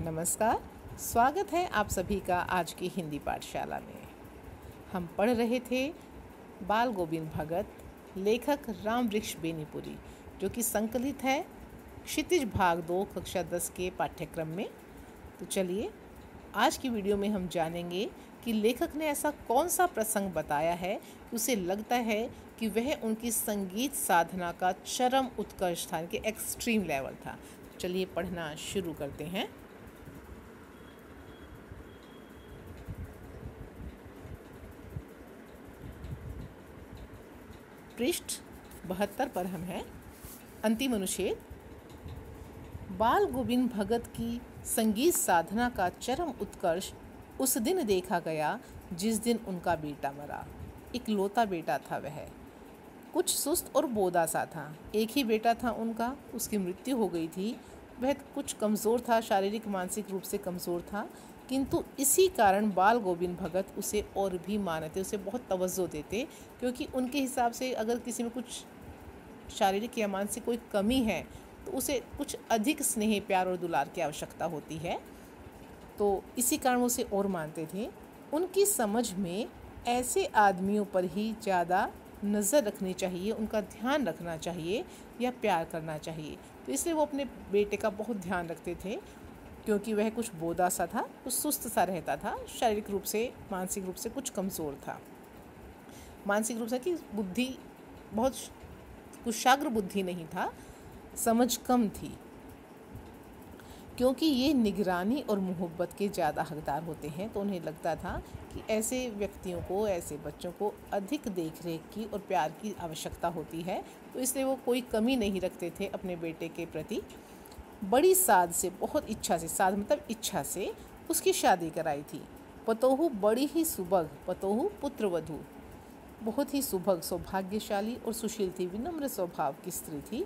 नमस्कार। स्वागत है आप सभी का आज की हिंदी पाठशाला में। हम पढ़ रहे थे बाल गोविंद भगत, लेखक राम वृक्ष बेनीपुरी, जो कि संकलित है क्षितिज भाग 2 कक्षा 10 के पाठ्यक्रम में। तो चलिए आज की वीडियो में हम जानेंगे कि लेखक ने ऐसा कौन सा प्रसंग बताया है कि उसे लगता है कि वह उनकी संगीत साधना का चरम उत्कर्ष था, कि एक्सट्रीम लेवल था। चलिए पढ़ना शुरू करते हैं। पृष्ठ 72 पर हम हैं। अंतिम अनुच्छेद। बाल गोविंद भगत की संगीत साधना का चरम उत्कर्ष उस दिन देखा गया जिस दिन उनका बेटा मरा। इकलौता बेटा था वह, कुछ सुस्त और बोदा सा था। एक ही बेटा था उनका, उसकी मृत्यु हो गई थी। वह कुछ कमज़ोर था, शारीरिक मानसिक रूप से कमज़ोर था, किंतु इसी कारण बाल गोविंद भगत उसे और भी मानते, उसे बहुत तवज्जो देते, क्योंकि उनके हिसाब से अगर किसी में कुछ शारीरिक या मानसिक कोई कमी है तो उसे कुछ अधिक स्नेह, प्यार और दुलार की आवश्यकता होती है। तो इसी कारण वो उसे और मानते थे। उनकी समझ में ऐसे आदमियों पर ही ज़्यादा नज़र रखनी चाहिए, उनका ध्यान रखना चाहिए या प्यार करना चाहिए। तो इसलिए वो अपने बेटे का बहुत ध्यान रखते थे, क्योंकि वह कुछ बोदा सा था, कुछ सुस्त सा रहता था, शारीरिक रूप से मानसिक रूप से कुछ कमज़ोर था। मानसिक रूप से कि बुद्धि बहुत कुशाग्र बुद्धि नहीं था, समझ कम थी, क्योंकि ये निगरानी और मोहब्बत के ज़्यादा हकदार होते हैं। तो उन्हें लगता था कि ऐसे व्यक्तियों को, ऐसे बच्चों को अधिक देख रेख की और प्यार की आवश्यकता होती है। तो इसलिए वो कोई कमी नहीं रखते थे अपने बेटे के प्रति। बड़ी साध से, बहुत इच्छा से, साध मतलब इच्छा से उसकी शादी कराई थी। पतोहू बड़ी ही सुभग, पतोहू पुत्रवधू, बहुत ही सुभग, सौभाग्यशाली और सुशील थी, विनम्र स्वभाव की स्त्री थी।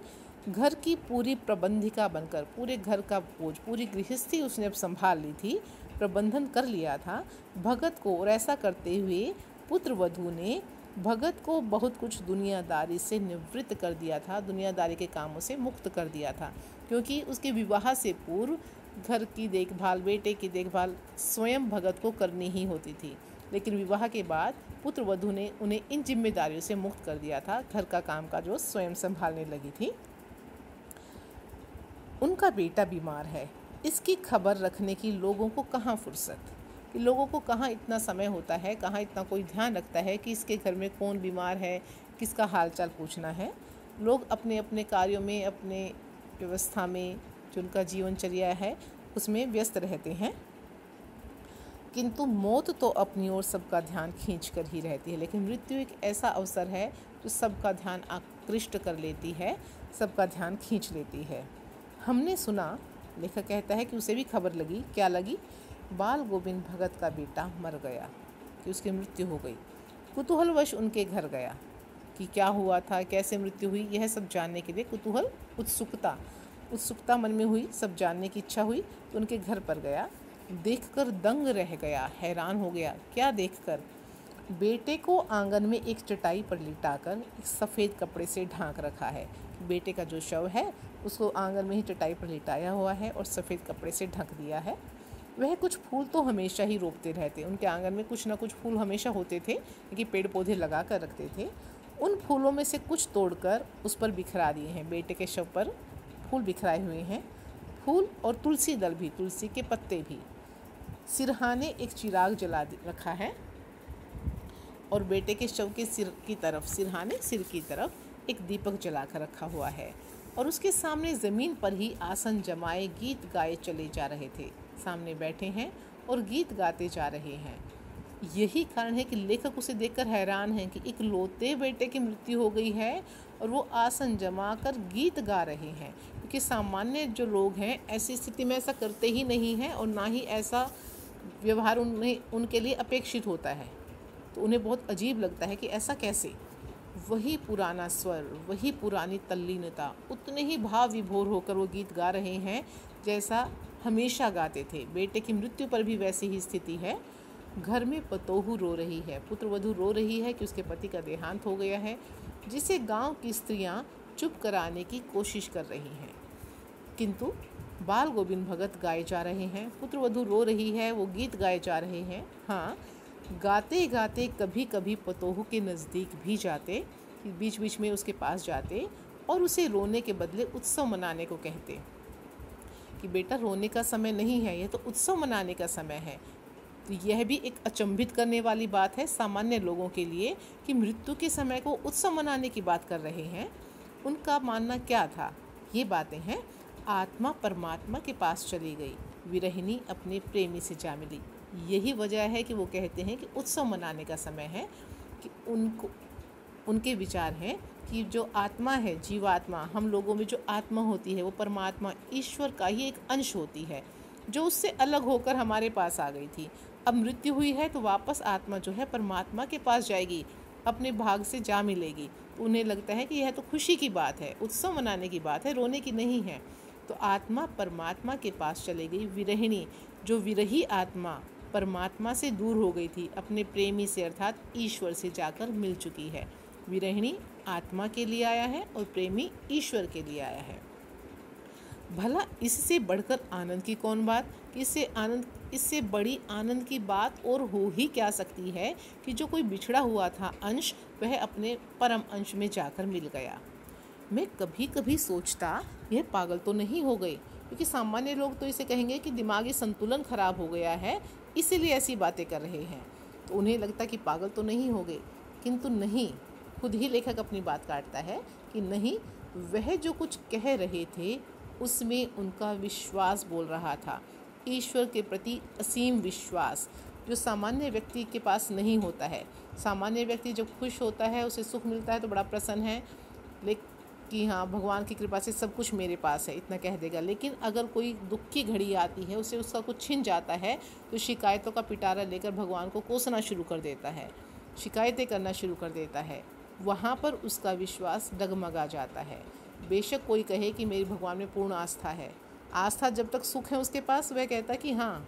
घर की पूरी प्रबंधिका बनकर पूरे घर का बोझ, पूरी गृहस्थी उसने अब संभाल ली थी, प्रबंधन कर लिया था भगत को। और ऐसा करते हुए पुत्रवधू ने भगत को बहुत कुछ दुनियादारी से निवृत्त कर दिया था, दुनियादारी के कामों से मुक्त कर दिया था, क्योंकि उसके विवाह से पूर्व घर की देखभाल, बेटे की देखभाल स्वयं भगत को करनी ही होती थी। लेकिन विवाह के बाद पुत्रवधू ने उन्हें इन जिम्मेदारियों से मुक्त कर दिया था, घर का काम का जो स्वयं संभालने लगी थी। उनका बेटा बीमार है, इसकी खबर रखने की लोगों को कहाँ फुर्सत, कि लोगों को कहाँ इतना समय होता है, कहाँ इतना कोई ध्यान रखता है कि इसके घर में कौन बीमार है, किसका हालचाल पूछना है। लोग अपने अपने कार्यों में, अपने व्यवस्था में, जो उनका जीवनचर्या है उसमें व्यस्त रहते हैं। किंतु मौत तो अपनी ओर सबका ध्यान खींच कर ही रहती है, लेकिन मृत्यु एक ऐसा अवसर है जो सबका ध्यान आकृष्ट कर लेती है, सबका ध्यान खींच लेती है। हमने सुना, लेखक कहता है कि उसे भी खबर लगी। क्या लगी? बाल गोविंद भगत का बेटा मर गया, कि उसकी मृत्यु हो गई। कुतूहलवश उनके घर गया कि क्या हुआ था, कैसे मृत्यु हुई, यह सब जानने के लिए कुतूहल, उत्सुकता मन में हुई, सब जानने की इच्छा हुई। तो उनके घर पर गया, देखकर दंग रह गया, हैरान हो गया। क्या देखकर? बेटे को आंगन में एक चटाई पर लिटाकर एक सफ़ेद कपड़े से ढांक रखा है। बेटे का जो शव है उसको आंगन में ही चटाई पर लिटाया हुआ है और सफ़ेद कपड़े से ढक दिया है। वह कुछ फूल तो हमेशा ही रोपते रहते, उनके आंगन में कुछ ना कुछ फूल हमेशा होते थे, क्योंकि पेड़ पौधे लगा कर रखते थे। उन फूलों में से कुछ तोड़कर उस पर बिखरा दिए हैं। बेटे के शव पर फूल बिखराए हुए हैं, फूल और तुलसी दल भी, तुलसी के पत्ते भी। सिरहाने एक चिराग जला रखा है और बेटे के शव के सिर की तरफ, सिरहाने सिर की तरफ एक दीपक जलाकर रखा हुआ है, और उसके सामने ज़मीन पर ही आसन जमाए गीत गाए चले जा रहे थे। सामने बैठे हैं और गीत गाते जा रहे हैं। यही कारण है कि लेखक उसे देखकर हैरान हैं कि इकलौते बेटे की मृत्यु हो गई है और वो आसन जमाकर गीत गा रहे हैं, क्योंकि सामान्य जो लोग हैं ऐसी स्थिति में ऐसा करते ही नहीं हैं, और ना ही ऐसा व्यवहार उनके लिए अपेक्षित होता है। तो उन्हें बहुत अजीब लगता है कि ऐसा कैसे। वही पुराना स्वर, वही पुरानी तल्लीनता, उतने ही भाव विभोर होकर वो गीत गा रहे हैं जैसा हमेशा गाते थे। बेटे की मृत्यु पर भी वैसी ही स्थिति है। घर में पतोहू रो रही है, पुत्रवधू रो रही है कि उसके पति का देहांत हो गया है, जिसे गांव की स्त्रियां चुप कराने की कोशिश कर रही हैं। किंतु बाल गोविंद भगत गाए जा रहे हैं, पुत्र वधू रो रही है, वो गीत गाए जा रहे हैं। हाँ, गाते गाते कभी कभी पतोहू के नज़दीक भी जाते, बीच बीच में उसके पास जाते और उसे रोने के बदले उत्सव मनाने को कहते कि बेटा रोने का समय नहीं है, यह तो उत्सव मनाने का समय है। तो यह भी एक अचंभित करने वाली बात है सामान्य लोगों के लिए कि मृत्यु के समय को उत्सव मनाने की बात कर रहे हैं। उनका मानना क्या था? ये बातें हैं, आत्मा परमात्मा के पास चली गई, विरहिणी अपने प्रेमी से जा मिली। यही वजह है कि वो कहते हैं कि उत्सव मनाने का समय है, कि उनके विचार हैं कि जो आत्मा है, जीवात्मा, हम लोगों में जो आत्मा होती है वो परमात्मा ईश्वर का ही एक अंश होती है जो उससे अलग होकर हमारे पास आ गई थी। अब मृत्यु हुई है तो वापस आत्मा जो है परमात्मा के पास जाएगी, अपने भाग से जा मिलेगी। तो उन्हें लगता है कि यह तो खुशी की बात है, उत्सव मनाने की बात है, रोने की नहीं है। तो आत्मा परमात्मा के पास चली गई, विरहिणी जो विरही आत्मा परमात्मा से दूर हो गई थी, अपने प्रेमी से अर्थात ईश्वर से जाकर मिल चुकी है। विरहिणी आत्मा के लिए आया है और प्रेमी ईश्वर के लिए आया है। भला इससे बढ़कर आनंद की कौन बात? इससे बड़ी आनंद की बात और हो ही क्या सकती है कि जो कोई बिछड़ा हुआ था अंश, वह अपने परम अंश में जाकर मिल गया। मैं कभी कभी सोचता यह पागल तो नहीं हो गई, क्योंकि सामान्य लोग तो इसे कहेंगे कि दिमागी संतुलन खराब हो गया है, इसीलिए ऐसी बातें कर रहे हैं। तो उन्हें लगता कि पागल तो नहीं हो गए, किंतु नहीं, खुद ही लेखक अपनी बात काटता है कि नहीं, वह जो कुछ कह रहे थे उसमें उनका विश्वास बोल रहा था, ईश्वर के प्रति असीम विश्वास, जो सामान्य व्यक्ति के पास नहीं होता है। सामान्य व्यक्ति जब खुश होता है, उसे सुख मिलता है तो बड़ा प्रसन्न है, लेकिन कि हाँ भगवान की कृपा से सब कुछ मेरे पास है, इतना कह देगा। लेकिन अगर कोई दुख की घड़ी आती है, उसे उसका कुछ छिन जाता है, तो शिकायतों का पिटारा लेकर भगवान को कोसना शुरू कर देता है, शिकायतें करना शुरू कर देता है। वहाँ पर उसका विश्वास डगमगा जाता है। बेशक कोई कहे कि मेरी भगवान में पूर्ण आस्था है, आस्था जब तक सुख है उसके पास, वह कहता कि हाँ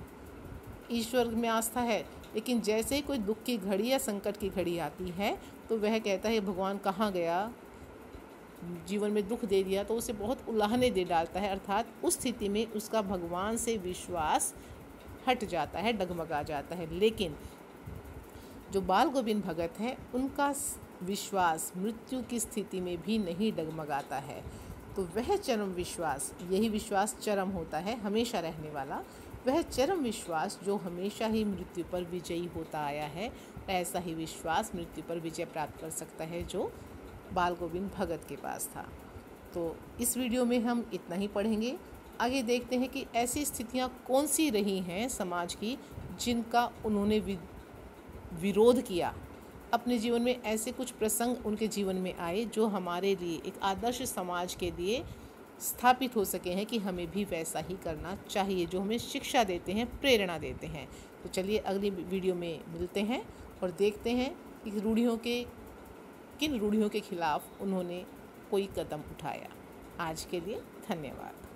ईश्वर में आस्था है, लेकिन जैसे ही कोई दुख की घड़ी या संकट की घड़ी आती है तो वह कहता है भगवान कहाँ गया, जीवन में दुख दे दिया, तो उसे बहुत उलाहने दे डालता है। अर्थात उस स्थिति में उसका भगवान से विश्वास हट जाता है, डगमगा जाता है। लेकिन जो बाल गोविंद भगत हैं, उनका विश्वास मृत्यु की स्थिति में भी नहीं डगमगाता है। तो वह चरम विश्वास, यही विश्वास चरम होता है, हमेशा रहने वाला, वह चरम विश्वास जो हमेशा ही मृत्यु पर विजयी होता आया है, ऐसा ही विश्वास मृत्यु पर विजय प्राप्त कर सकता है जो बाल गोविंद भगत के पास था। तो इस वीडियो में हम इतना ही पढ़ेंगे। आगे देखते हैं कि ऐसी स्थितियां कौन सी रही हैं समाज की जिनका उन्होंने विरोध किया। अपने जीवन में ऐसे कुछ प्रसंग उनके जीवन में आए जो हमारे लिए एक आदर्श समाज के लिए स्थापित हो सके हैं कि हमें भी वैसा ही करना चाहिए, जो हमें शिक्षा देते हैं, प्रेरणा देते हैं। तो चलिए अगली वीडियो में मिलते हैं और देखते हैं कि किन रूढ़ियों के खिलाफ उन्होंने कोई कदम उठाया। आज के लिए धन्यवाद।